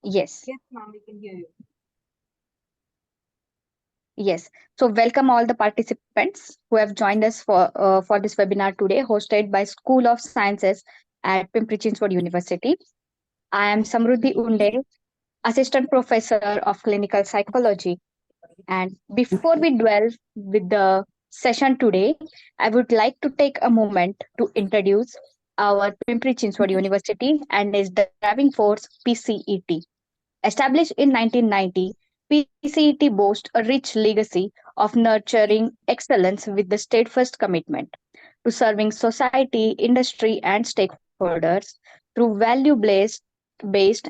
Yes, Yes, ma'am, we can hear you. yes. So welcome all the participants who have joined us for this webinar today, hosted by School of Sciences at Pimpri Chinchwad University. I am Samruddhi Unde, Assistant Professor of Clinical Psychology. And before we delve with the session today, I would like to take a moment to introduce our Pimpri Chinchwad University and its driving force PCET. Established in 1990, PCET boasts a rich legacy of nurturing excellence with the steadfast commitment to serving society, industry, and stakeholders through value based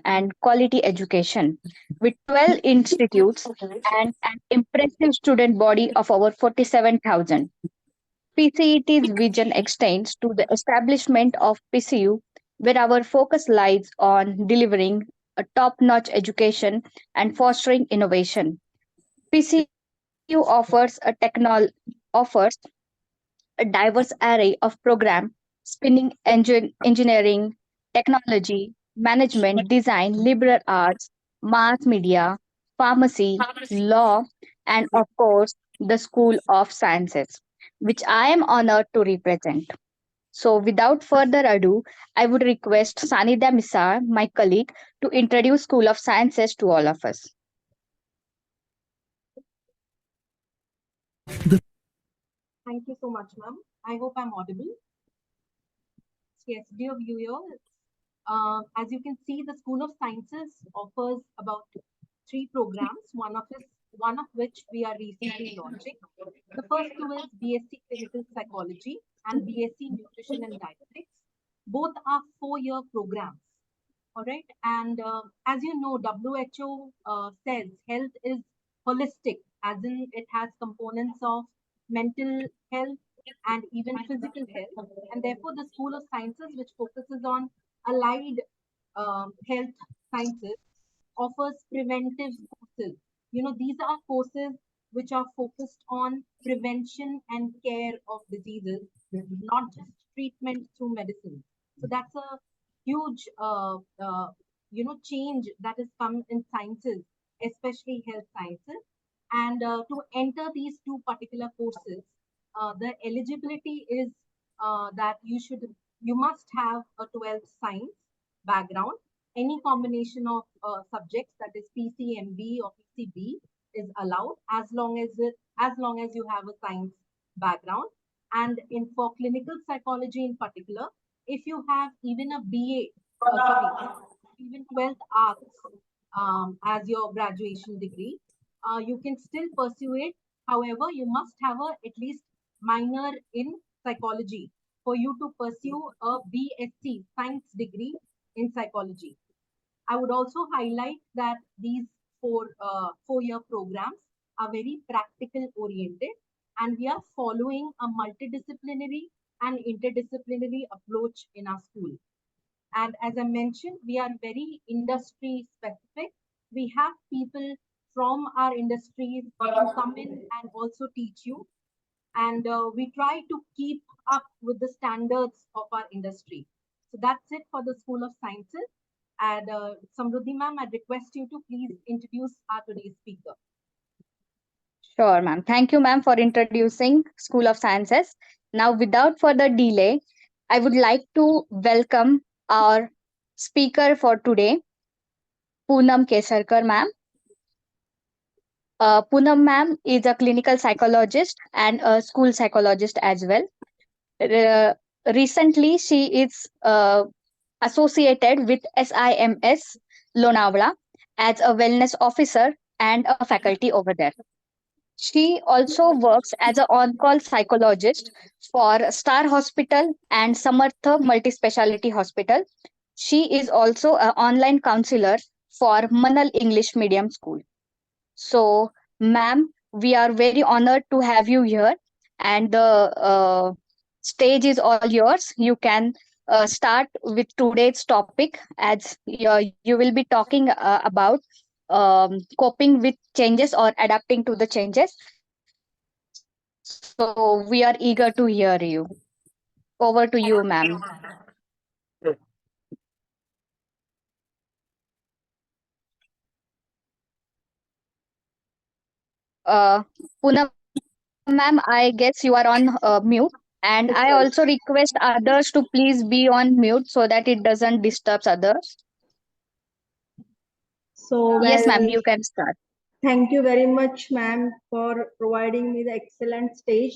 and quality education. With 12 institutes and an impressive student body of over 47,000. PCET's vision extends to the establishment of PCU, where our focus lies on delivering a top notch education and fostering innovation. PCU offers a diverse array of programs spanning engineering, technology, management, design, liberal arts, mass media, pharmacy, law, and of course, the School of Sciences, which I am honored to represent. So, without further ado, I would request Sanidhya Misar, my colleague, to introduce School of Sciences to all of us. Thank you so much, ma'am. I hope I'm audible. Yes, dear viewers, as you can see, the School of Sciences offers about three programs, one of which we are recently launching. The first two is BSc Clinical Psychology and BSc Nutrition and Dietetics. Both are 4-year programs. All right. And as you know, WHO says health is holistic, as in it has components of mental health and even physical health. And therefore, the School of Sciences, which focuses on allied health sciences, offers preventive courses. These are courses which are focused on prevention and care of diseases, not just treatment through medicine. So that's a huge, change that has come in sciences, especially health sciences. And to enter these two particular courses, the eligibility is that you must have a 12th science background. Any combination of subjects, that is PCMB or PCB, is allowed as long as you have a science background. And in for clinical psychology in particular, if you have even a BA, even 12th arts as your graduation degree, you can still pursue it. However, you must have at least minor in psychology for you to pursue a BSc science degree in psychology. I would also highlight that these four-year programs are very practical oriented, and we are following a multidisciplinary and interdisciplinary approach in our school. And as I mentioned, we are very industry specific. We have people from our industries who come in and also teach you. And we try to keep up with the standards of our industry. So that's it for the School of Sciences. And Samruddhi ma'am, I request you to please introduce our today's speaker. Sure, ma'am. Thank you, ma'am, for introducing School of Sciences. Now, without further delay, I would like to welcome our speaker for today, Poonam Kesarkar, ma'am. Poonam, ma'am, is a clinical psychologist and a school psychologist as well. Uh, Recently, she is associated with SIMS Lonavala as a wellness officer and a faculty over there. She also works as an on-call psychologist for Star Hospital and Samartha Multispeciality Hospital. She is also an online counselor for Manal English Medium School. So, ma'am, we are very honored to have you here, and the stage is all yours. You can start with today's topic, as you will be talking about coping with changes or adapting to the changes. So, we are eager to hear you. Over to you, ma'am. Poonam ma'am, I guess you are on mute. And Yes, I sorry. also request others to please be on mute so that it doesn't disturb others. So, Yes, well, ma'am, you can start. thank you very much, ma'am, for providing me the excellent stage.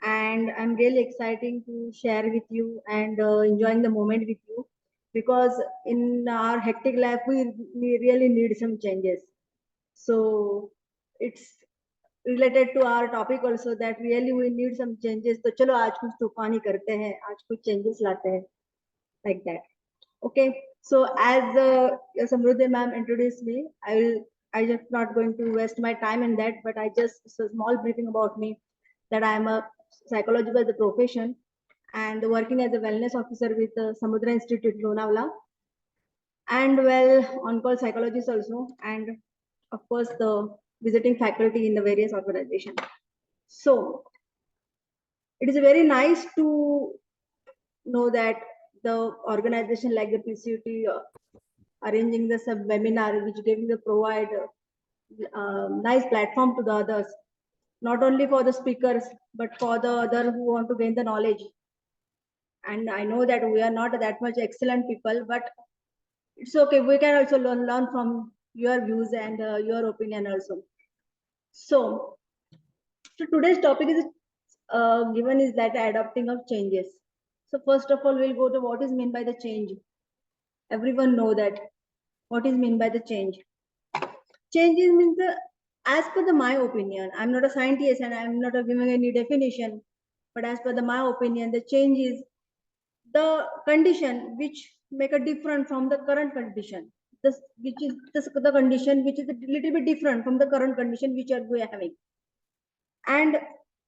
And I'm really excited to share with you and enjoying the moment with you, because in our hectic life, we really need some changes. So, it's related to our topic also that really we need some changes. तो चलो आज कुछ तूफानी करते हैं, आज कुछ changes लाते हैं, like that. Okay, so as Samruddhi ma'am introduced me, I just not going to waste my time in that, but I just so small briefing about me, that I am a psychologist by the profession and working as a wellness officer with Samudra Institute Lonavala, and well on call psychologist also, and of course the visiting faculty in the various organizations. So it is very nice to know that the organization like the PCET arranging the sub webinar, which giving the provide nice platform to the others, not only for the speakers but for the other who want to gain the knowledge. And I know that we are not that much excellent people, but it's okay. We can also learn from your views and your opinion also. So, so today's topic is given is that adopting of changes. So first of all, we'll go to what is meant by the change. Everyone know that what is meant by the change. Changes means as per my opinion, I'm not a scientist and I'm not giving any definition, but as per my opinion, the change is the condition which make a different from the current condition. This which is the condition which is a little bit different from the current condition which we are having, and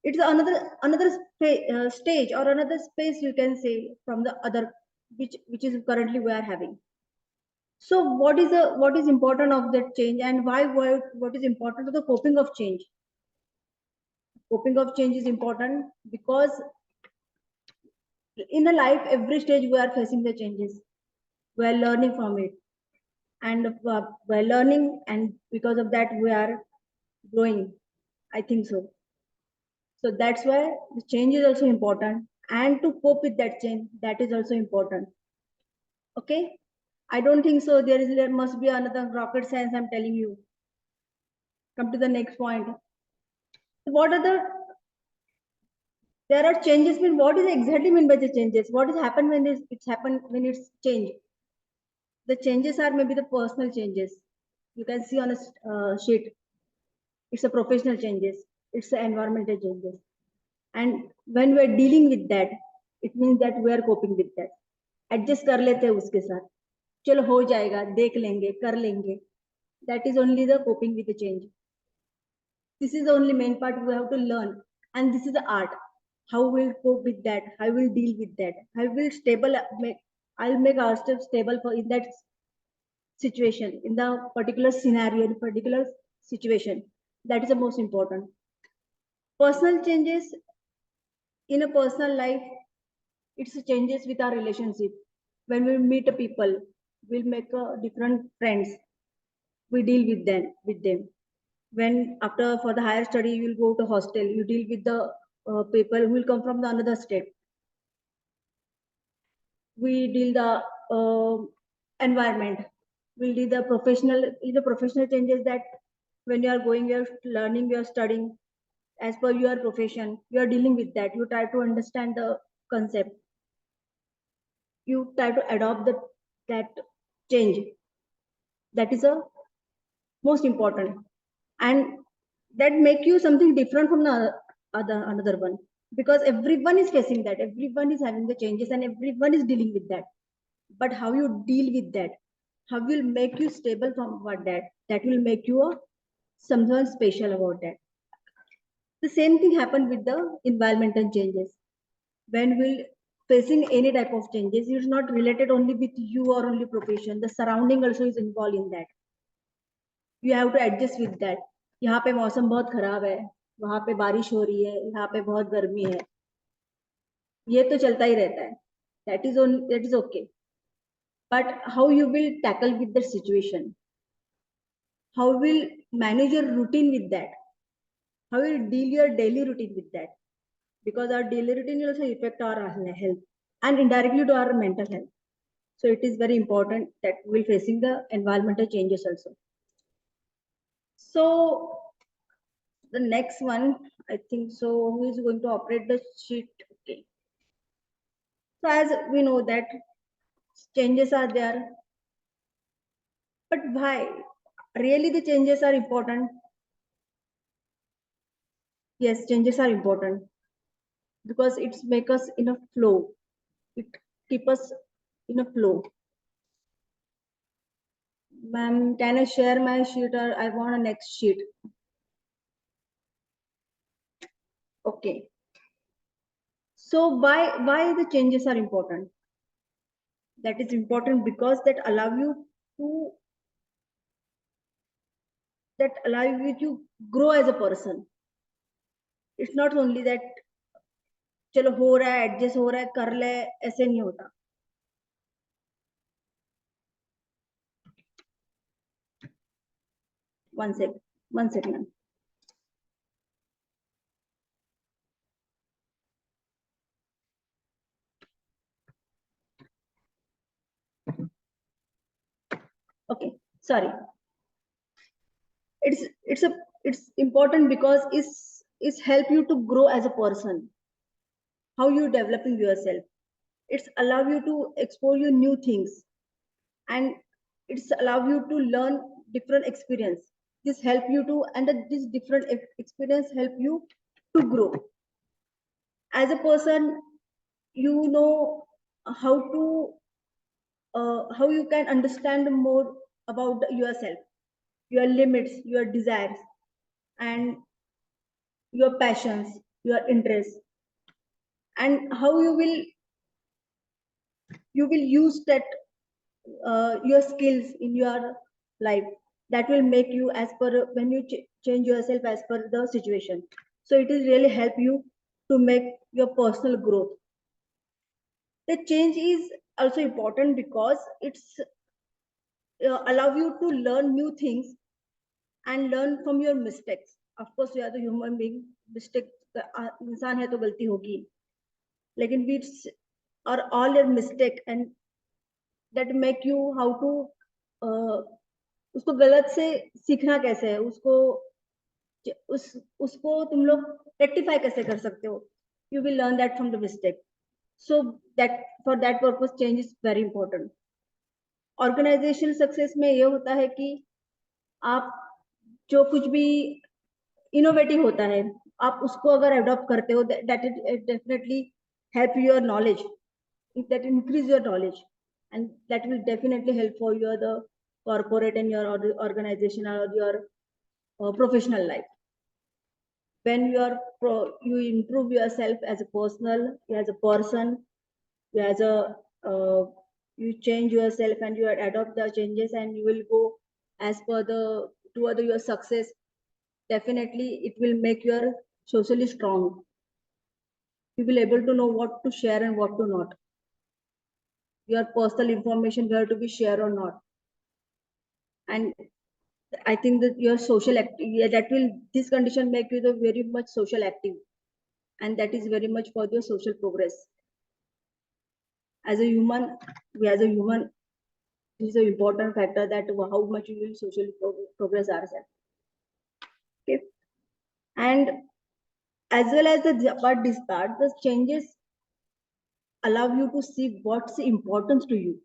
it's another stage or another space you can say from the other which is currently we are having. So what is important of that change, and why what is important to the coping of change? Coping of change is important because in a life, every stage we are facing the changes. We are learning from it, and we are learning, and because of that we are growing. I think so. So that's why the change is also important, and to cope with that change, that is also important. Okay, I don't think so. There must be another rocket science. I'm telling you. Come to the next point. What are there are changes mean what is exactly mean by the changes? What has happened when it's happened when it's changed? The changes are maybe the personal changes. You can see on a sheet. It's a professional changes. It's the environmental changes. And when we're dealing with that, it means that we are coping with that. Adjust कर लेते हैं उसके साथ. चलो हो जाएगा, देख लेंगे, कर लेंगे. That is only the coping with the change. This is the only main part we have to learn, and this is the art. How we'll cope with that? How we'll deal with that? How we'll stable? I'll make ourselves stable for in that situation, in the particular scenario, in particular situation. That is the most important. Personal changes in a personal life, it's changes with our relationship. When we meet a people, we'll make different friends. We deal with them. When after for the higher study, you will go to hostel. You deal with the people who will come from the another state. We deal the environment. We'll do the professional changes that when you are going, you're learning, you're studying as per your profession, you're dealing with that. You try to understand the concept. You try to adopt that change. That is a most important, and that make you something different from the another one, because everyone is facing that, everyone is having the changes, and everyone is dealing with that. But how you deal with that, how will make you stable from what that will make you a someone special about that. The same thing happened with the environmental changes. When we're facing any type of changes, it's not related only with you or only profession, the surrounding also is involved in that. You have to adjust with that. यहाँ पे मौसम बहुत खराब है, वहां पे बारिश हो रही है, यहाँ पे बहुत गर्मी है, ये तो चलता ही रहता है. That is okay. But how you will tackle with the situation, how will manage your routine with that, how you deal your daily routine with that, because our daily routine will also affect our health and indirectly to our mental health. So it is very important that we're facing the environmental changes also. So the next one, I think so, who is going to operate the sheet? Okay. So as we know that changes are there, but why? Really the changes are important. Yes, changes are important because it's make us in a flow. It keep us in a flow. Ma'am, can I share my sheet or I want a next sheet? Okay. So why the changes are important? That is important because that allow you to grow as a person. It's not only that चलो हो रहा है adjust हो रहा है कर ले, ऐसे नहीं होता. One second. Okay, sorry. It's important because it's help you to grow as a person. How you developing yourself. It's allow you to explore your new things, and it's allow you to learn different experience. This help you to, and this different experience help you to grow as a person. You know how to how you can understand more about yourself, your limits, your desires, and your passions, your interests, and how you will use that your skills in your life. That will make you as per when you change yourself as per the situation. So it is really help you to make your personal growth. The change is also important because it's allow you to learn new things and learn from your mistakes. Of course you are the human being, mistake इंसान है तो गलती होगी, लेकिन we are all your mistake, and that make you how to उसको गलत से सीखना कैसे है, उसको तुम लोग रेक्टिफाई कैसे कर सकते हो. You will learn that from the mistake. So that for that purpose change is very important. Organizational success में ये होता है कि आप जो कुछ भी इनोवेटिव होता है आप उसको अगर अडॉप्ट करते हो, that it definitely help your knowledge, that increase your knowledge, and that will definitely help for your the corporate and your organization or your professional life. When you improve yourself as a person, you change yourself and you adopt the changes, and you will go as per the toward your success. Definitely it will make you socially strong. You will able to know what to share and what to not. Your personal information where to be shared or not. And I think that your social this condition make you the very much social active, and that is very much for your social progress. As a human, this is an important factor that how much you will socially progress ourselves. Okay. And as well as this part, the changes allow you to see what's important to you,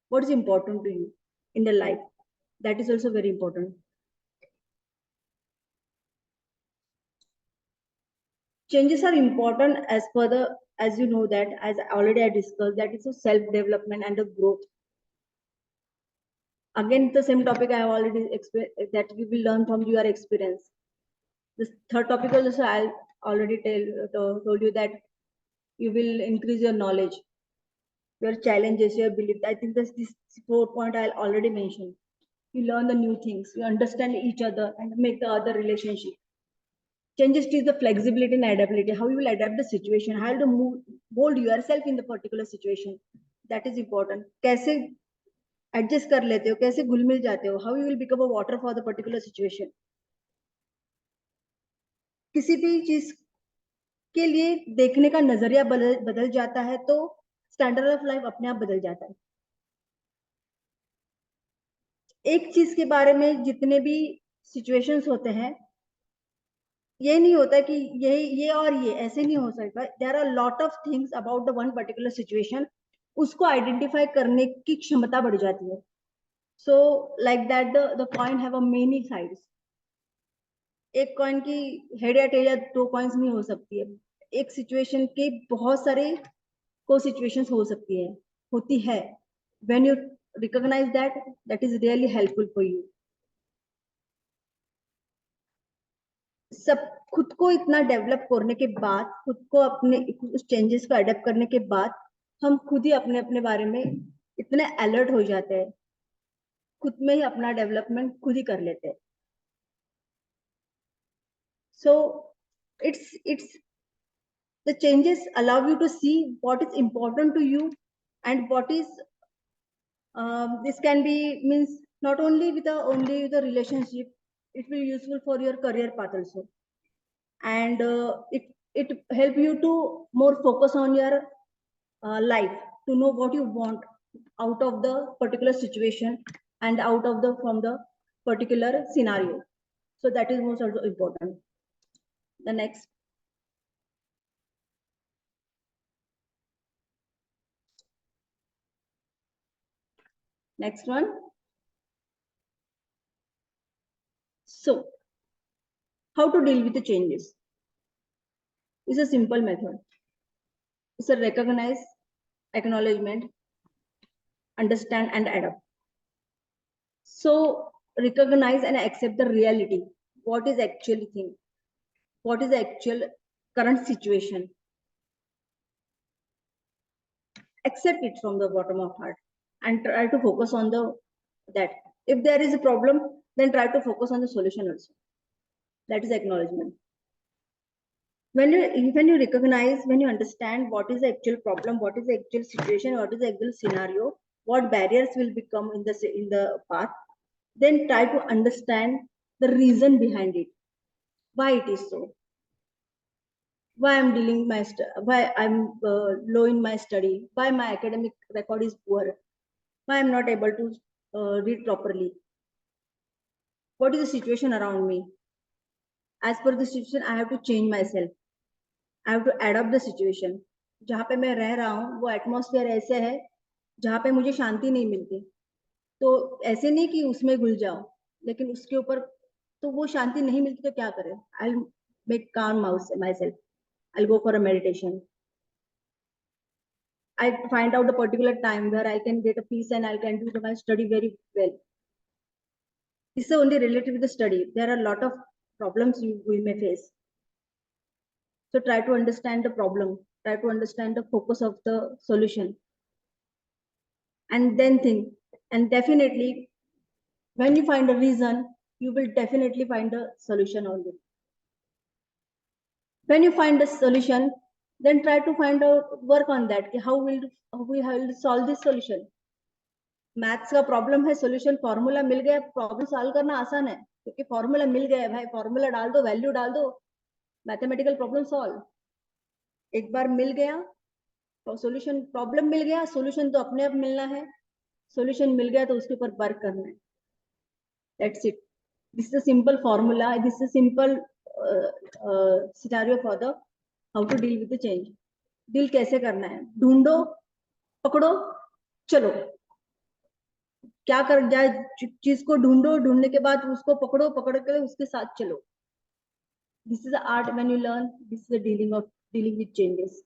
what is important to you in the life. That is also very important. Changes are important as you know that, as already I discussed, that is a self-development and a growth. Again, the same topic I have already explained, that you will learn from your experience. This third topic also I already told you that you will increase your knowledge, your challenges, your belief. I think this 4 point I already mentioned. You learn the new things, you understand each other and make the other relationship. Changes to the flexibility and adaptability, how you will adapt the situation, how to mold yourself in the particular situation. That is important. कैसे adjust कर लेते हो, कैसे घुल मिल जाते हो, how you will become a water for the particular situation. किसी भी चीज के लिए देखने का नजरिया बदल जाता है तो स्टैंडर्ड ऑफ लाइफ अपने आप बदल जाता है। एक चीज के बारे में जितने भी सिचुएशंस होते हैं, ये नहीं होता कि ये और ये ऐसे नहीं हो सकता। There are lot of things about the one particular situation, उसको आइडेंटिफाई करने की क्षमता बढ़ जाती है। So like that the coin have a many sides. एक कॉइन की हेड या टेल या दो कॉइन्स नहीं हो सकती है। एक सिचुएशन के बहुत सारे को सिचुएशंस हो सकती है, होती है। When you recognise that, that is really helpful for you. सब खुद को इतना डेवलप करने के बाद, खुद को अपने उस चेंजेस को अडेप्ट करने के बाद, हम खुद ही अपने अपने बारे में इतने अलर्ट हो जाते हैं, खुद में ही अपना डेवलपमेंट खुद ही कर लेते हैं। So it's the changes allow you to see what is important to you and what is this can be means not only with the relationship, it will be useful for your career path also. And it help you to more focus on your life, to know what you want out of the particular situation and out of the from the particular scenario. So that is most also important. The next one. So how to deal with the changes is a simple method. It's a recognize, acknowledgement, understand, and adapt. So recognize and accept the reality. What is actually thing? What is the actual current situation? Accept it from the bottom of heart and try to focus on the that. If there is a problem, then try to focus on the solution also. That is acknowledgement. When you recognize, when you understand what is the actual problem, what is the actual situation, what is the actual scenario, what barriers will become in the path, then try to understand the reason behind it, why it is so, why I'm dealing my why I'm low in my study, why my academic record is poor, why I'm not able to read properly, what is the situation around me. As per the situation, I have to change myself, I have to adapt the situation. जहाँ पे मैं रह रहा हूँ वो atmosphere ऐसे है जहाँ पे मुझे शांति नहीं मिलती, तो ऐसे नहीं कि उसमें घुल जाओ, लेकिन उसके ऊपर तो वो शांति नहीं मिलती तो क्या करें? I'll make calm myself. I'll go for a meditation. I find out a particular time where I can get a peace and I can do my study very well. This is only related with the study. There are a lot of problems we may face. So try to understand the problem, try to understand the focus of the solution, and then think. And definitely, when you find a reason, you will definitely find a solution on it. When you find a solution, then try to find out, work on that. How we will solve this solution. Maths का problem है, solution formula मिल गया, problem solve करना आसान है क्योंकि formula मिल गया है भाई, फॉर्मूला डाल दो, वैल्यू डाल दो, मैथमेटिकल प्रॉब्लम सॉल्व। एक बार मिल गया तो सॉल्यूशन, प्रॉब्लम मिल गया, सॉल्यूशन तो अपने आप मिलना है, सॉल्यूशन मिल गया तो उसके ऊपर वर्क करना है। That's it. This is a simple formula, this is simple scenario for the how to deal with the change. Deal कैसे करना है? ढूंढो, पकड़ो, चलो। क्या कर जाए, चीज को ढूंढो, ढूंढने के बाद उसको पकड़ो, पकड़ के उसके साथ चलो। This is art when you learn, this is the dealing with changes.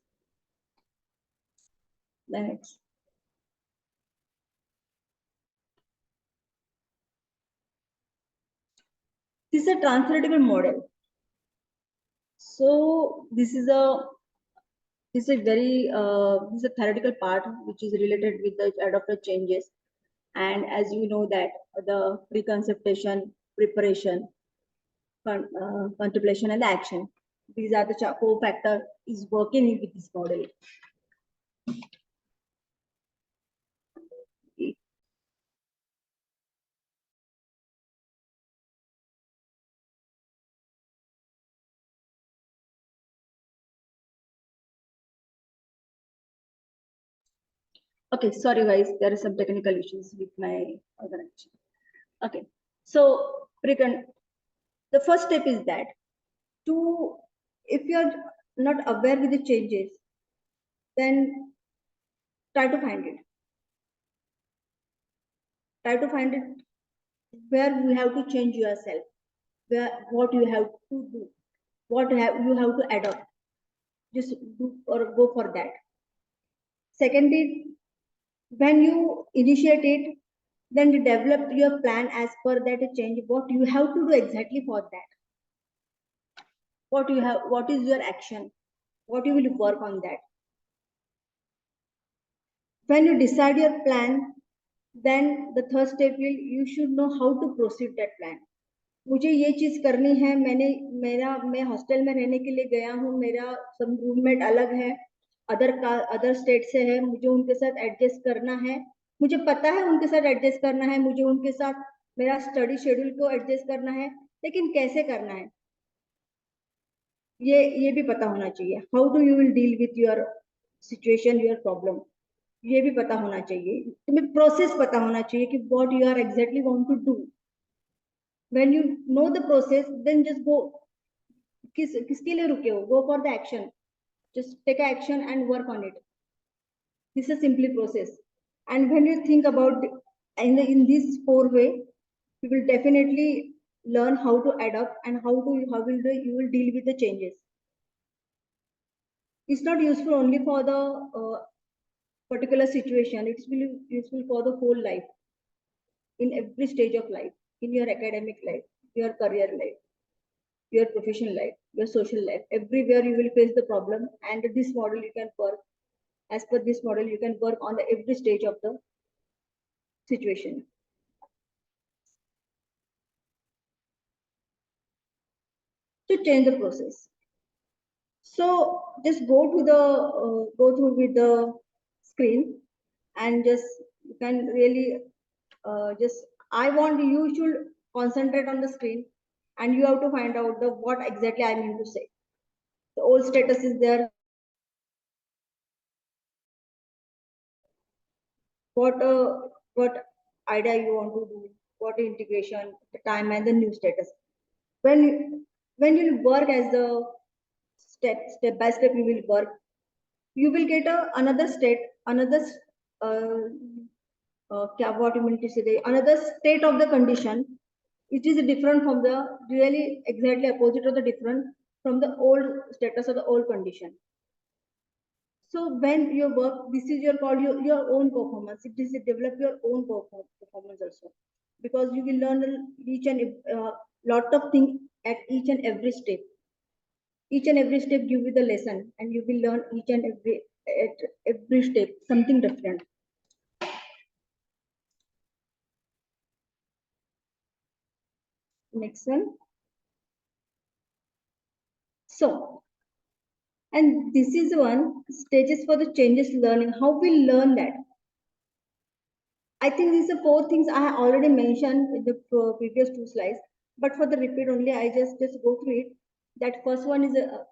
Next, this is a translatable model. So this is a very this is a theoretical part which is related with the adaptive changes. And as you know that the preconception, preparation, contemplation, and the action, these are the co-factor is working with this model. Okay, sorry guys, there are some technical issues with my organization. Okay, so the first step is that if you're not aware with the changes, then try to find it. Try to find it where you have to change yourself, what you have to do, you have to adopt. Just do or go for that. Second is, when you initiate it, then you develop your plan as per that change. What you have to do exactly for that. What is your action? What you will work on that. When you decide your plan, then the third step will you should know how to proceed that plan. मुझे ये चीज करनी है, मैं hostel में रहने के लिए गया हूँ, मेरा सब रूममेट अलग है, अदर स्टेट से है, मुझे उनके साथ एडजस्ट करना है, मुझे पता है उनके साथ एडजस्ट करना है, मुझे उनके साथ मेरा स्टडी शेड्यूल को एडजस्ट करना है, लेकिन कैसे करना है ये भी पता होना चाहिए. How do you will deal with your situation, your problem, ये भी पता होना चाहिए. तुम्हें प्रोसेस पता होना चाहिए कि what you are exactly want to do. When you know the process, then just go. किसके लिए रुके हो? Go for the action. Just take action and work on it. This is simply process. And when you think about in this four way, you will definitely learn how to adapt and how you will deal with the changes. It's not useful only for the particular situation. It's really useful for the whole life, in every stage of life, in your academic life, your career life, your professional life, your social life. Everywhere you will face the problem, and this model you can work. As per this model, you can work on every stage of the situation. To change the process. So just go through with the screen, and just you can really I want you should concentrate on the screen, and you have to find out what exactly I mean to say. The old status is there. What idea you want to do, what integration, the time, and the new status. When you work as the step by step, you will work. You will get another state, what you mean to say, another state of the condition, which is different from the really exactly opposite or the different from the old status or the old condition. So when you work, this is your own performance. It is develop your own performance also, because you will learn each and lot of things at each and every step. Each and every step give you the lesson, and you will learn each and every step something different. Next one. So, and this is one stages for the changes learning. How we learn that? I think these are four things I have already mentioned in the previous two slides, but for the repeat only, I just go through it. That first one is a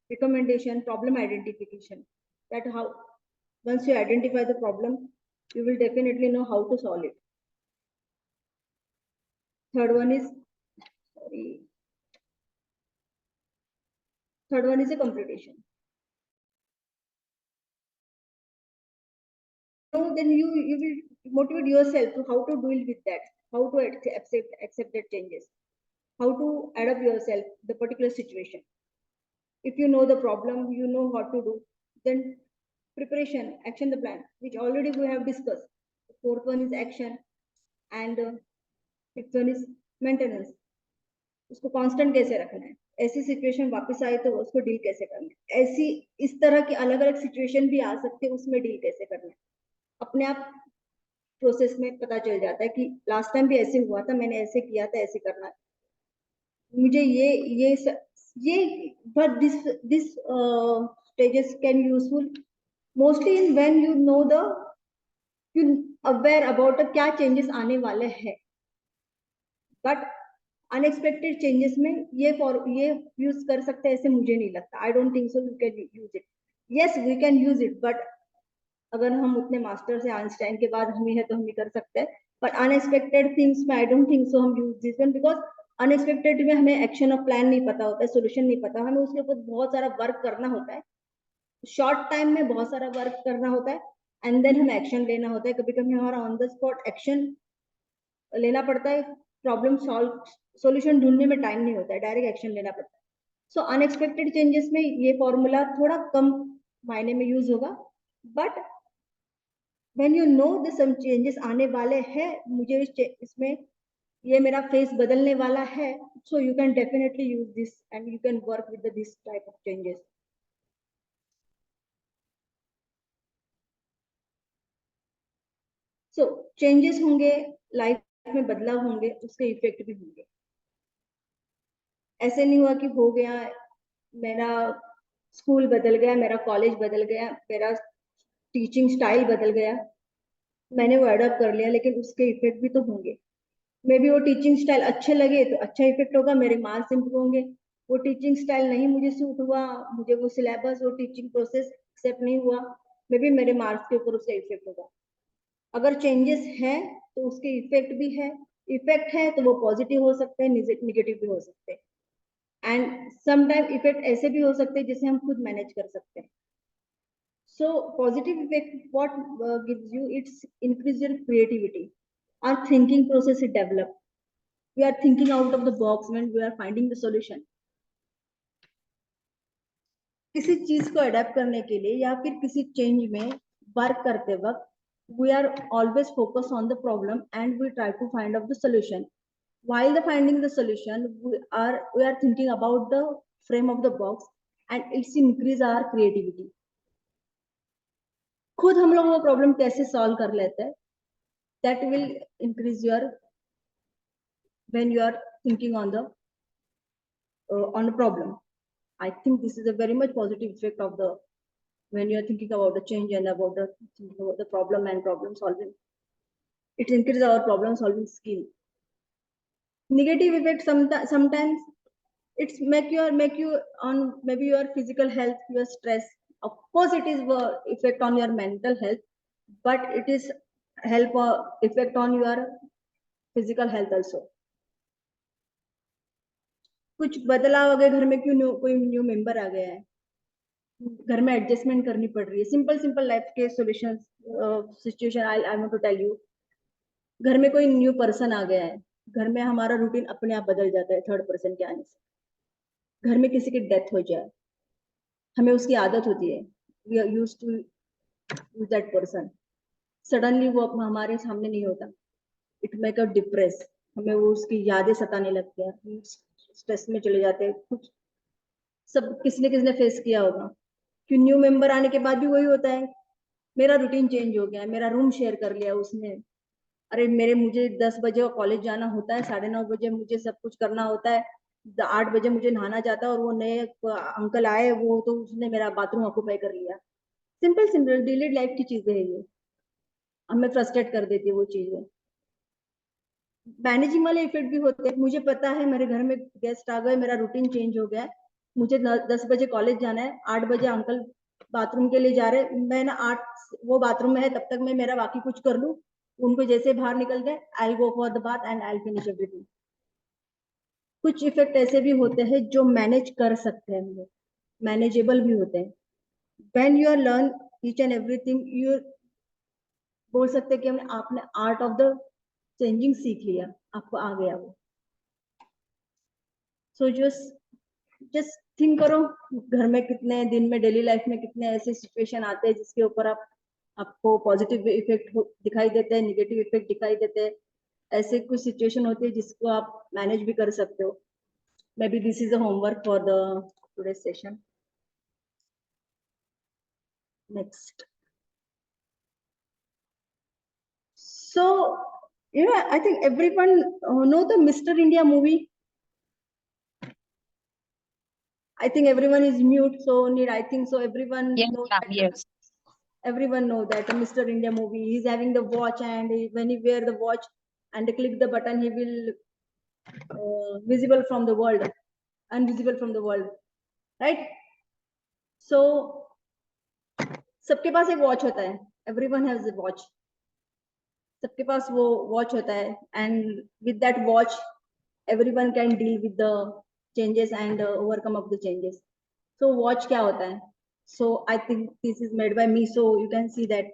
recommendation, problem identification. That how once you identify the problem, you will definitely know how to solve it. Third one is a computation. So then you will motivate yourself to how to deal with that, how to accept that changes, how to adapt yourself the particular situation. If you know the problem, you know what to do. Then preparation, action the plan, which already we have discussed. The fourth one is action, and fifth one is maintenance. उसको constant कैसे रखना है, ऐसी situation वापस आए तो उसको deal कैसे करना है, ऐसी इस तरह की अलग अलग सिचुएशन भी आ सकते हैं, उसमें डील कैसे करना है, अपने आप प्रोसेस में पता चल जाता है कि लास्ट टाइम भी ऐसे हुआ था, मैंने ऐसे किया था, ऐसे करना है मुझे ये but this stages can useful mostly in when you know you aware about क्या changes आने वाले हैं, but अनएक्सपेक्टेड चेंजेस में ये यूज कर सकते हैं ऐसे मुझे नहीं लगता. I don't think so. You can use it. Yes we can use it, but अगर हम उतने मास्टर से आइंस्टाइन के बाद हम ही है तो हम ही कर सकते हैं, बट अनएक्सपेक्टेड थिंग्स में आई डोंट थिंक सो हम use this one, because unexpected में हमें एक्शन ऑफ प्लान नहीं पता होता है, सोल्यूशन नहीं पता, हमें उसके ऊपर बहुत सारा वर्क करना होता है, शॉर्ट टाइम में बहुत सारा वर्क करना होता है, एंड देन हमें एक्शन लेना होता है। कभी कभी हमारा ऑन द स्पॉट एक्शन लेना पड़ता है, प्रॉब्लम सॉल्व सोल्यूशन ढूंढने में टाइम नहीं होता है, डायरेक्ट एक्शन लेना पड़ता है। सो अनएक्सपेक्टेड चेंजेस में ये फॉर्मूला थोड़ा कम मायने में यूज होगा, but when you know the some changes आने वाले हैं, मुझे इसमें ये मेरा फेस बदलने वाला है, सो you can definitely use this and you can work with this type of changes. So changes होंगे, लाइफ में बदलाव होंगे, उसके इफेक्ट भी होंगे। ऐसे नहीं हुआ कि हो गया, मेरा स्कूल बदल गया, मेरा कॉलेज बदल गया, मेरा टीचिंग स्टाइल बदल गया, मैंने वो अडॉप्ट कर लिया, लेकिन उसके इफेक्ट भी तो होंगे। मे बी वो टीचिंग स्टाइल अच्छे लगे तो अच्छा इफेक्ट होगा, मेरे मार्क्स इंप्रूव होंगे। वो टीचिंग स्टाइल नहीं मुझे सूट हुआ, मुझे वो सिलेबस वो टीचिंग प्रोसेस एक्सेप्ट नहीं हुआ, मे बी मेरे मार्क्स के ऊपर उसका इफेक्ट होगा। अगर चेंजेस है तो उसके इफेक्ट भी है, इफेक्ट है तो वो पॉजिटिव हो सकते हैं, निगेटिव भी हो सकते हैं, एंड समटाइम इफेक्ट ऐसे भी हो सकते हैं जिसे हम खुद मैनेज कर सकते हैं। So positive effect, what gives you, it's increase your creativity, our thinking process is developed, we are thinking out of the box when we are finding the solution। किसी चीज को अडेप्ट करने के लिए या फिर किसी चेंज में वर्क करते वक्त we are always focused on the problem and we try to find out the solution। While the finding the solution, we are thinking about the frame of the box and it's increase our creativity। खुद हम लोग वो problem कैसे solve कर लेते हैं, that will increase your when you are thinking on a problem। I think this is a very much positive effect of the when you are thinking about the change and about the problem and problem solving, it increases our problem solving skill। Negative effect sometimes it's make you on maybe your physical health, your stress, of course it is effect on your mental health, but it is help effect on your physical health also। कुछ बदलाव अगर घर में क्यों कोई new member आ गया है, घर में एडजस्टमेंट करनी पड़ रही है, सिंपल लाइफ के solution situation I want to tell you. घर में कोई न्यू पर्सन आ गया है, घर में हमारा रूटीन अपने आप बदल जाता है थर्ड पर्सन के आने से। घर में किसी की डेथ हो जाए, हमें उसकी आदत होती है, we are used to use that person, suddenly वो हमारे सामने नहीं होता, इट मेक अस डिप्रेस, हमें वो उसकी यादें सताने लगती हैं, स्ट्रेस में चले जाते हैं। कुछ सब किसने फेस किया होगा कि न्यू मेंबर आने के बाद भी वही होता है, मेरा रूटीन चेंज हो गया, मेरा रूम शेयर कर लिया उसने, अरे मुझे 10 बजे कॉलेज जाना होता है, 9:30 बजे मुझे सब कुछ करना होता है, 8 बजे मुझे नहाना जाता है, और वो नए अंकल आए, वो तो उसने मेरा बाथरूम ऑक्यूपाई कर लिया। सिंपल डेली लाइफ की चीजें है ये, हमें फ्रस्ट्रेट कर देती है वो चीजें। मैनेजिंग वाले इफेक्ट भी होते हैं, मुझे पता है मेरे घर में गेस्ट आ गए, मेरा रूटीन चेंज हो गया है, मुझे 10 बजे कॉलेज जाना है, 8 बजे अंकल बाथरूम के लिए जा रहे, मैं ना 8 वो बाथरूम में है तब तक मैं मेरा बाकी कुछ कर लूं, उनको जैसे बाहर निकल गए, I go for the bath and I finish everything. कुछ इफेक्ट ऐसे भी होते हैं जो मैनेज कर सकते हैं, हम लोग मैनेजेबल भी होते हैं। When you are learn each and everything, you बोल सकते हैं कि हमने आपने आर्ट ऑफ द चेंजिंग सीख लिया, आपको आ गया वो। सो जस्ट थिंक करो, घर में कितने दिन में डेली लाइफ में कितने ऐसे सिचुएशन आते हैं जिसके ऊपर आपको पॉजिटिव इफेक्ट दिखाई देते हैं, निगेटिव इफेक्ट दिखाई देते हैं, ऐसे कुछ सिचुएशन होती है जिसको आप मैनेज भी कर सकते हो। May be this is a homework for the today session. Next, so I think everyone know the Mr. India movie। I think everyone is mute, so I think so everyone Yes, knows ma'am, that, yes. everyone know that Mr. India movie, he's having the watch, and when he wear the watch and click the button, he will visible from the world, invisible from the world, right? So सबके पास एक watch होता है, everyone has a watch. सबके पास वो watch होता है, and with that watch everyone can deal with the changes and overcome of the changes. So watch क्या होता है? So I think this is made by me, so you can see that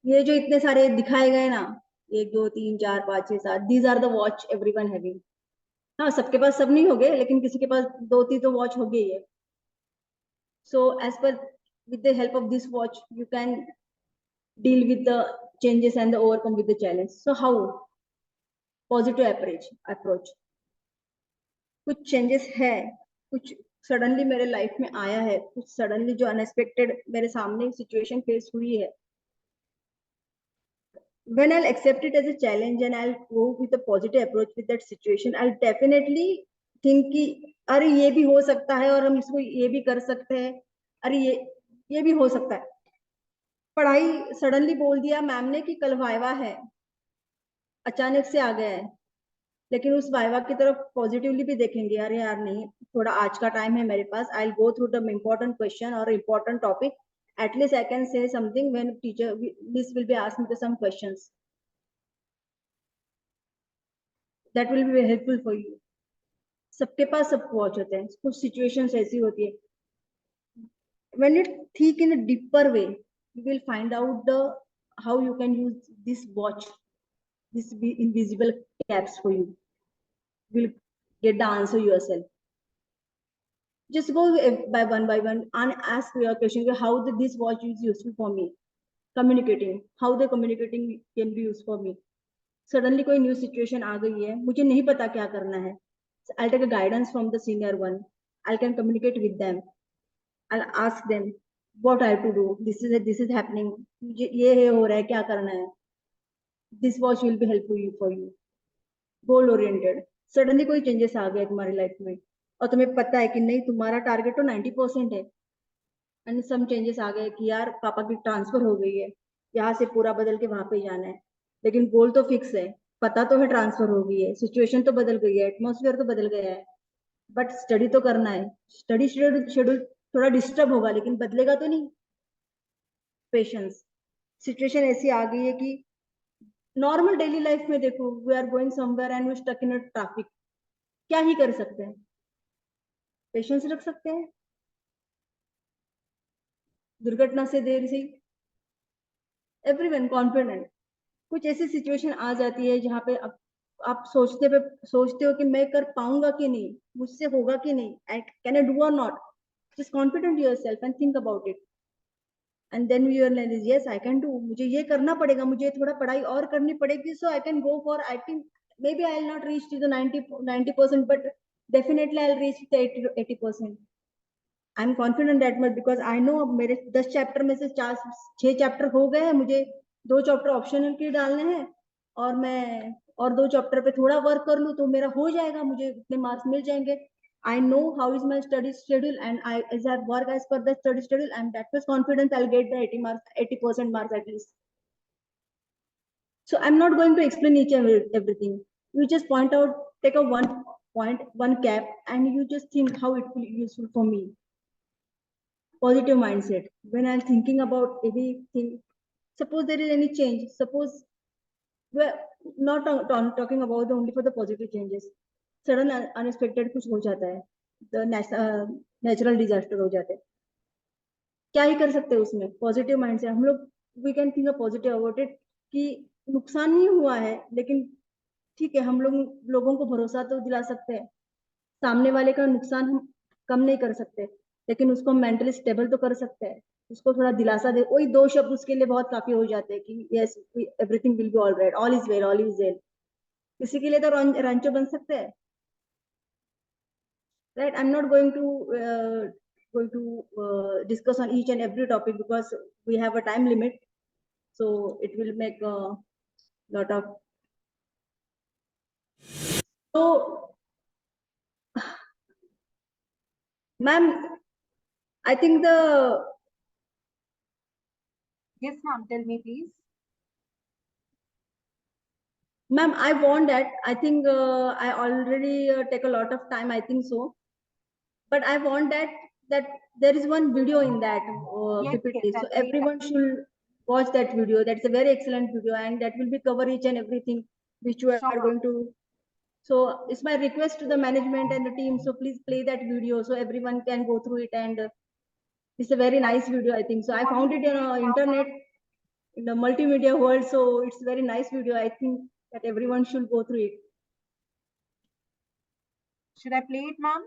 ये जो इतने सारे दिखाए गए ना, 1 2 3 4 5 6 7, these are the watch everyone having. हाँ, सबके पास सब नहीं होंगे, लेकिन किसी के पास 2 3 तो वॉच हो गई है. So as per, with the help of this watch you can deal with the changes and the overcome with the challenge. So how? Positive approach. कुछ चेंजेस है, कुछ सडनली मेरे लाइफ में आया है, कुछ सडनली जो अनएक्सपेक्टेड मेरे सामने सिचुएशन फेस हुई है. When I'll accept it as a challenge and I'll go with a positive approach with that situation, I'll definitely think कि अरे ये भी हो सकता है और हम इसको ये भी कर सकते हैं, अरे ये भी हो सकता है. पढ़ाई सडनली बोल दिया मैम ने कि कल वाइवा है, अचानक से आ गया है, लेकिन उस वाइवा की तरफ पॉजिटिवली भी देखेंगे, अरे यार नहीं, थोड़ा आज का टाइम है मेरे पास, I go through the important question और important topic, at least I can say something when teacher this will be asked me some questions, that will be helpful for you. सबके पास सब वॉच होते हैं, कुछ सिचुएशंस ऐसी होती है, when you think in a deeper way you will find out the how you can use this watch, this invisible caps for you, will get the answer yourself. Just go by one and ask your question, how this watch is useful for me, communicating, how the communicating can be used for me. Suddenly कोई new situation आ गई है, मुझे नहीं पता क्या करना है, so I'll take a guidance from the senior one, I can communicate with them, I'll ask them what I have to do, this is happening, ये हो रहा है, क्या करना है. This watch will be helpful for you. Goal oriented. Suddenly कोई changes आ गया तुम्हारी लाइफ में और तुम्हें पता है कि नहीं, तुम्हारा टारगेट तो 90% है, एंड सम चेंजेस आ गए कि यार पापा की ट्रांसफर हो गई है, यहाँ से पूरा बदल के वहां पे जाना है, लेकिन गोल तो फिक्स है, पता तो है ट्रांसफर हो गई है, सिचुएशन तो बदल गई है, एटमोसफियर तो बदल गया है, बट स्टडी तो करना है. स्टडी शेड्यूल थोड़ा डिस्टर्ब होगा, लेकिन बदलेगा तो नहीं. पेशेंस. सिचुएशन ऐसी आ गई है कि नॉर्मल डेली लाइफ में देखो, we are going somewhere and we stuck in a traffic, क्या ही कर सकते हैं, पेशेंस रख सकते हैं. दुर्घटना से देर से एवरीवन कॉन्फिडेंट. कुछ ऐसी सिचुएशन आ जाती है जहाँ पे आप सोचते हो कि मैं कर पाऊंगा कि नहीं, मुझसे होगा कि नहीं, can I do or not. Just confident yourself and think about it, and then you realise yes I can do, मुझे ये करना पड़ेगा, मुझे थोड़ा पढ़ाई और करनी पड़ेगी, so I can go for, I think maybe I will not reach to the 90%, but definitely I'll reach the 80%. I am confident that much, because I know अब मेरे 10 चैप्टर में से 6 चैप्टर हो गए हैं, मुझे 2 चैप्टर ऑप्शनल के डालने हैं, और मैं और 2 चैप्टर पे थोड़ा वर्क कर लूँ तो मेरा हो जाएगा, मुझे इतने मार्क्स मिल जाएंगे. I know how is my study schedule, and as I work as per the study schedule, I'm that much confident I'll get the 80% marks at least. So I'm not going to explain each and everything. You just point out, take a one point, one cap, and you just think how it will be useful for me. Positive mindset. When I'm thinking about anything, suppose there is any change, suppose we're not talking about only for the positive changes. Sudden unexpected कुछ हो जाता है, the natural disaster हो जाते हैं, क्या ही कर सकते हैं उसमें. पॉजिटिव माइंड से हम लोग, we can think a positive about it, कि नुकसान नहीं हुआ है, लेकिन ठीक है, हम लोगों को भरोसा तो दिला सकते हैं, सामने वाले का नुकसान हम कम नहीं कर सकते, लेकिन उसको मेंटली स्टेबल तो कर सकते हैं, उसको थोड़ा दिलासा दे. वही 2 शब्द उसके लिए बहुत काफी हो जाते हैं कि yes everything will be all right, all is well, all is well. किसी के लिए तो रांचो बन सकते हैं, right? I'm not going to discuss on each and every topic because we have a time limit, so it will make a lot of. So ma'am, I think Yes, ma'am. Tell me, please. ma'am, I want that. I think I already take a lot of time, I think so, but I want that there is one video in that Yes, PPT, yes, so I'll make everyone should watch that video. That's a very excellent video, and that will be cover each and everything which you are going to. So it's my request to the management and the team. So please play that video so everyone can go through it. And it's a very nice video, I think. So I found it on internet in the multimedia world. So it's a very nice video. I think that everyone should go through it. Should I play it, ma'am?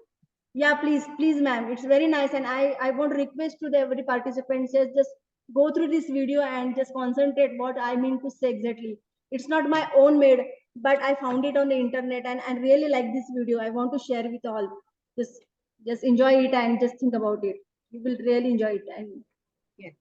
Yeah, please, ma'am. It's very nice, and I want to request to the every participant just go through this video and just concentrate what I mean to say exactly. It's not my own made, but I found it on the internet, and really like this video. I want to share with all. Just enjoy it and just think about it. You will really enjoy it. And Yes.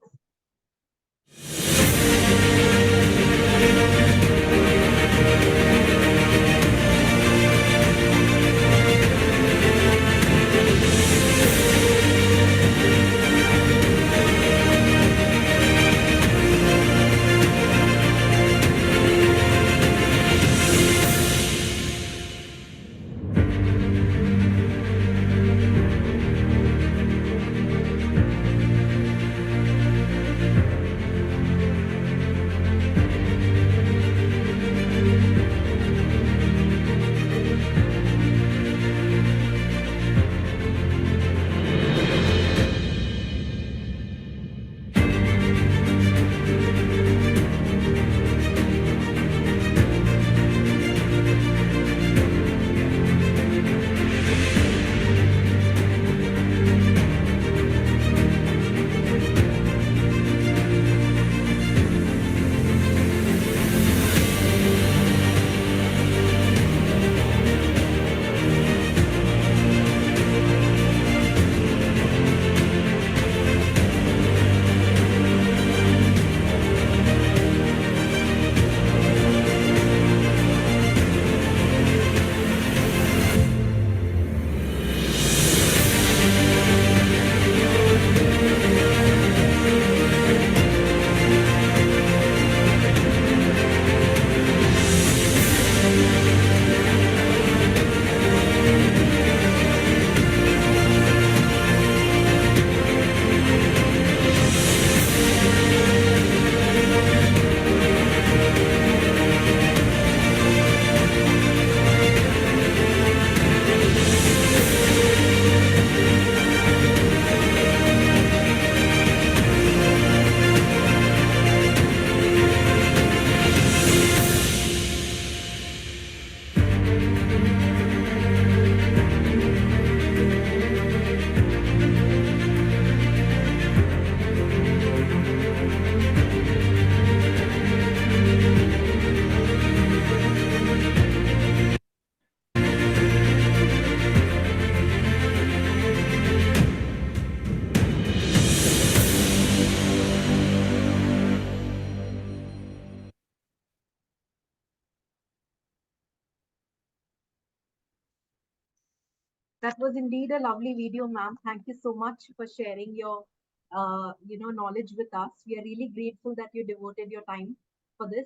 That was indeed a lovely video, ma'am. Thank you so much for sharing your, knowledge with us. We are really grateful that you devoted your time for this.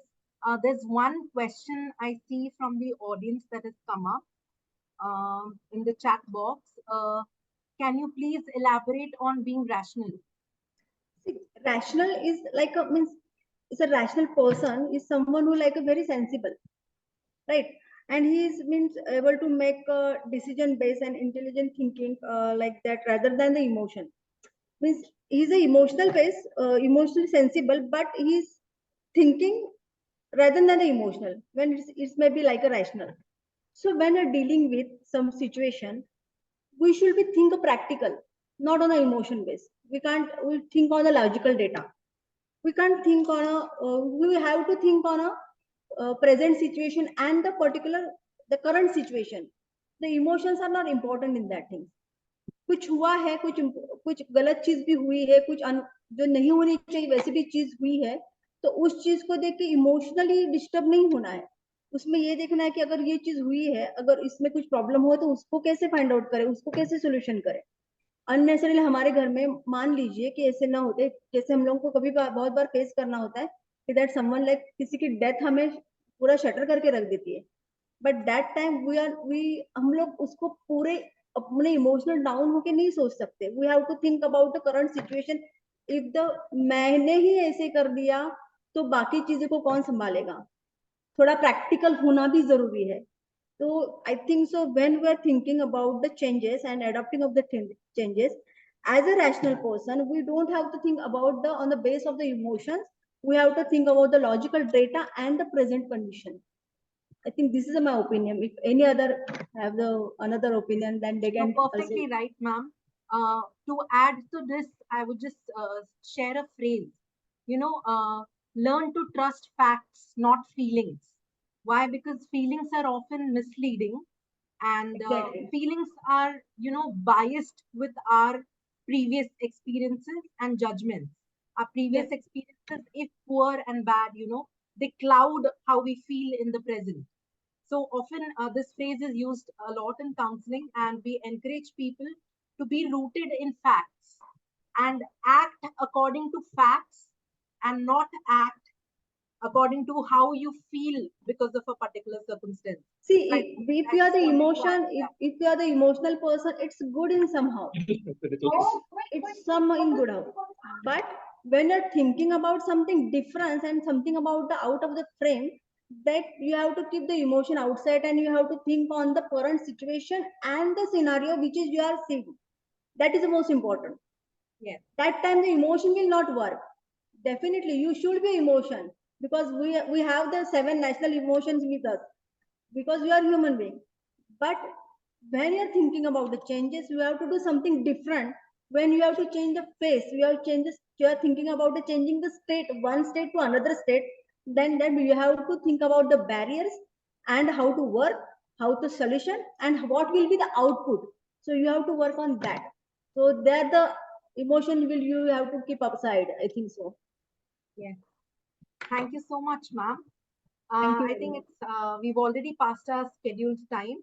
There's one question I see from the audience that has come up in the chat box. Can you please elaborate on being rational? see, rational is like a means it's a rational person is someone who like a very sensible, right? And he is means able to make a decision based and intelligent thinking like that rather than the emotion. Means he's a emotional base, emotionally sensible, but he's thinking rather than the emotional when it's maybe like a rational. So when we're dealing with some situation, we should be think of practical, not on an emotion base. We think on the logical data. We can't think on a we have to think on a present situation and the current situation. The emotions are not important in that thing. कुछ हुआ है, कुछ गलत चीज भी हुई है, जो नहीं होनी चाहिए वैसी भी चीज हुई है, तो उस चीज को देख के इमोशनली डिस्टर्ब नहीं होना है. उसमें ये देखना है कि अगर ये चीज हुई है, अगर इसमें कुछ प्रॉब्लम हो तो उसको कैसे फाइंड आउट करें, उसको कैसे सोल्यूशन करें. अननेसेसरली हमारे घर में मान लीजिए कि ऐसे ना होते, जैसे हम लोगों को कभी बहुत बार फेस करना होता है कि दैट समवन लाइक किसी की डेथ हमें पूरा शटर करके रख देती है. बट दैट टाइम वी हम लोग उसको पूरे अपने इमोशनल डाउन होके नहीं सोच सकते. We have to think about the current situation if the मैंने ही ऐसे कर दिया तो बाकी चीजें को कौन संभालेगा? थोड़ा practical होना भी जरूरी है. So I think so when we are thinking about the changes and adopting of the changes, as a rational person, we don't have to think about on the base of the emotions. We have to think about the logical data and the present condition. I think this is my opinion. If any other have another opinion, then they can You're perfectly also. right, ma'am. To add to this, I would just share a phrase. Learn to trust facts, not feelings. Why? Because feelings are often misleading, and Exactly. feelings are, biased with our previous experiences and judgments. Our previous Yes. experiences, if poor and bad, they cloud how we feel in the present. So often, this phrase is used a lot in counseling, and we encourage people to be rooted in facts and act according to facts and not act according to how you feel because of a particular circumstance. See, So if I you are just the wanted to emotion, add that. if you are the emotional person, it's good in somehow. It's some in good how. But when you're thinking about something different and something about the out of the frame, that you have to keep the emotion outside and you have to think on the current situation and the scenario which is you are seeing. That is the most important. Yes. That time the emotion will not work. Definitely, you should be emotion because we have the 7 national emotions with us because we are human being. But when you're thinking about the changes, you have to do something different. When you have to change the face, you have changes. You are thinking about the changing the state, one state to another state. Then you have to think about the barriers and how to work, how to solution, and what will be the output. So you have to work on that. So there the emotion will you have to keep upside. I think so. Yes. Thank you so much, ma'am. Thank you I very think much. it's we've already passed our scheduled time,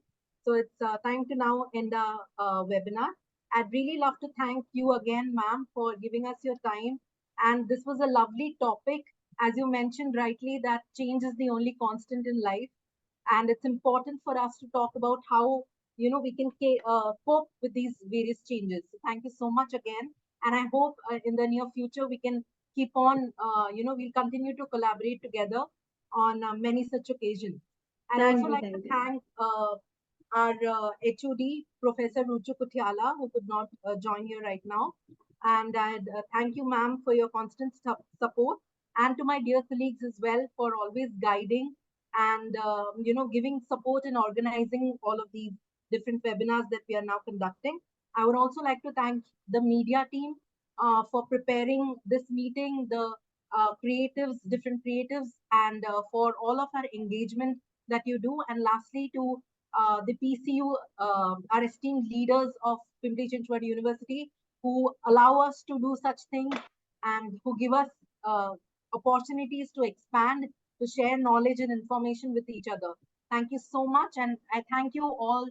so it's time to now end our webinar. I'd really love to thank you again, ma'am, for giving us your time. And this was a lovely topic, as you mentioned rightly, that change is the only constant in life, and it's important for us to talk about how we can cope with these various changes. So thank you so much again, and I hope in the near future we can keep on. We'll continue to collaborate together on many such occasions. And I Thank also you. like to Thank you. thank our HOD, Professor Ruchu Kutiala, who could not join here right now. And I'd thank you, ma'am, for your constant support, and to my dear colleagues as well for always guiding and giving support in organizing all of these different webinars that we are now conducting. I would also like to thank the media team for preparing this meeting, the different creatives, and for all of our engagement that you do. And lastly, to the PCU, our esteemed leaders of Pimpri Chinchwad University, who allow us to do such things and who give us opportunities to expand, to share knowledge and information with each other. Thank you so much. And I thank you all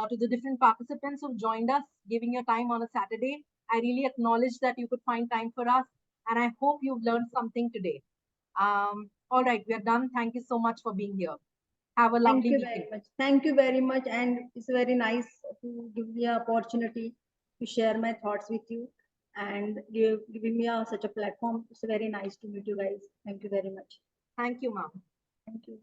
to the different participants who joined us, giving your time on a Saturday. I really acknowledge that you could find time for us, and I hope you've learned something today. All right, we are done. Thank you so much for being here. Have a Thank lovely you weekend. very much. Thank you very much. And it's very nice to give me an opportunity to share my thoughts with you and giving me such a platform. It's very nice to meet you guys. Thank you very much. Thank you, ma'am. Thank you.